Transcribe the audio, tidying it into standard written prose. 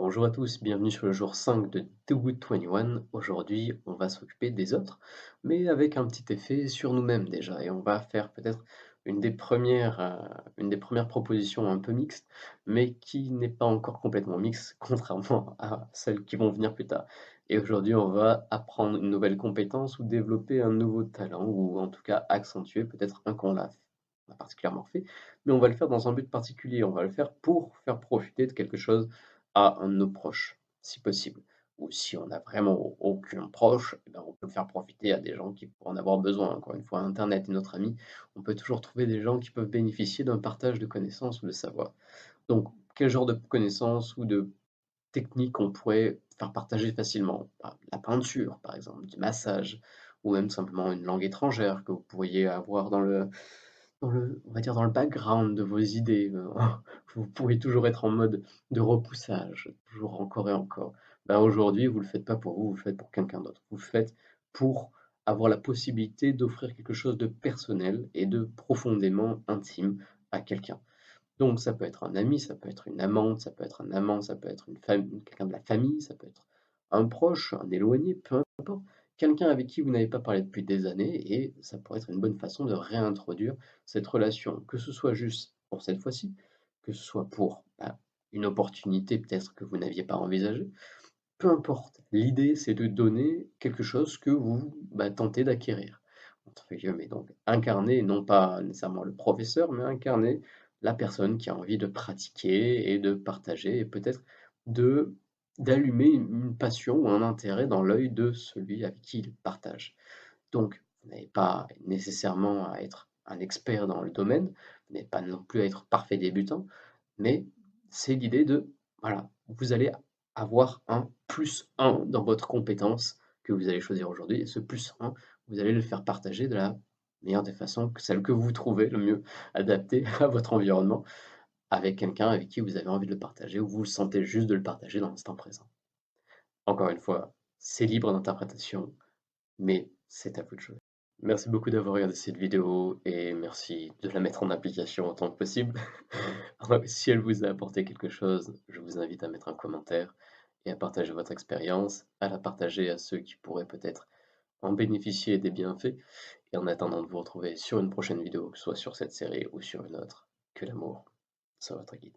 Bonjour à tous, bienvenue sur le jour 5 de The Good 21. Aujourd'hui, on va s'occuper des autres, mais avec un petit effet sur nous-mêmes déjà. Et on va faire peut-être une des premières propositions un peu mixtes, mais qui n'est pas encore complètement mixte, contrairement à celles qui vont venir plus tard. Et aujourd'hui, on va apprendre une nouvelle compétence ou développer un nouveau talent, ou en tout cas accentuer peut-être un qu'on a particulièrement fait, mais on va le faire dans un but particulier. On va le faire pour faire profiter de quelque chose à un de nos proches, si possible. Ou si on n'a vraiment aucun proche, eh ben, on peut le faire profiter à des gens qui pourraient en avoir besoin. Encore une fois, internet est notre ami, on peut toujours trouver des gens qui peuvent bénéficier d'un partage de connaissances ou de savoir. Donc, quel genre de connaissances ou de techniques on pourrait faire partager facilement? Bah, la peinture, par exemple, du massage, ou même simplement une langue étrangère que vous pourriez avoir on va dire dans le background de vos idées, vous pourriez toujours être en mode de repoussage, toujours encore et encore. Bah, aujourd'hui, vous le faites pas pour vous, vous le faites pour quelqu'un d'autre. Vous le faites pour avoir la possibilité d'offrir quelque chose de personnel et de profondément intime à quelqu'un. Donc ça peut être un ami, ça peut être une amante, ça peut être un amant, ça peut être une fam quelqu'un de la famille, ça peut être un proche, un éloigné, peu importe. Quelqu'un avec qui vous n'avez pas parlé depuis des années et ça pourrait être une bonne façon de réintroduire cette relation. Que ce soit juste pour cette fois-ci, que ce soit pour, bah, une opportunité peut-être que vous n'aviez pas envisagée, peu importe. L'idée, c'est de donner quelque chose que vous, bah, tentez «d'acquérir», entre guillemets, donc incarner non pas nécessairement le professeur, mais incarner la personne qui a envie de pratiquer et de partager et peut-être de d'allumer une passion ou un intérêt dans l'œil de celui avec qui il partage. Donc, vous n'avez pas nécessairement à être un expert dans le domaine, vous n'avez pas non plus à être parfait débutant, mais c'est l'idée de, voilà, vous allez avoir un plus un dans votre compétence que vous allez choisir aujourd'hui et ce plus un, vous allez le faire partager de la meilleure des façons, que celle que vous trouvez le mieux adaptée à votre environnement, avec quelqu'un avec qui vous avez envie de le partager ou vous sentez juste de le partager dans l'instant présent. Encore une fois, c'est libre d'interprétation, mais c'est à vous de jouer. Merci beaucoup d'avoir regardé cette vidéo et merci de la mettre en application autant que possible. Si elle vous a apporté quelque chose, je vous invite à mettre un commentaire et à partager votre expérience, à la partager à ceux qui pourraient peut-être en bénéficier des bienfaits. Et en attendant de vous retrouver sur une prochaine vidéo, que ce soit sur cette série ou sur une autre, que l'amour soit votre guide.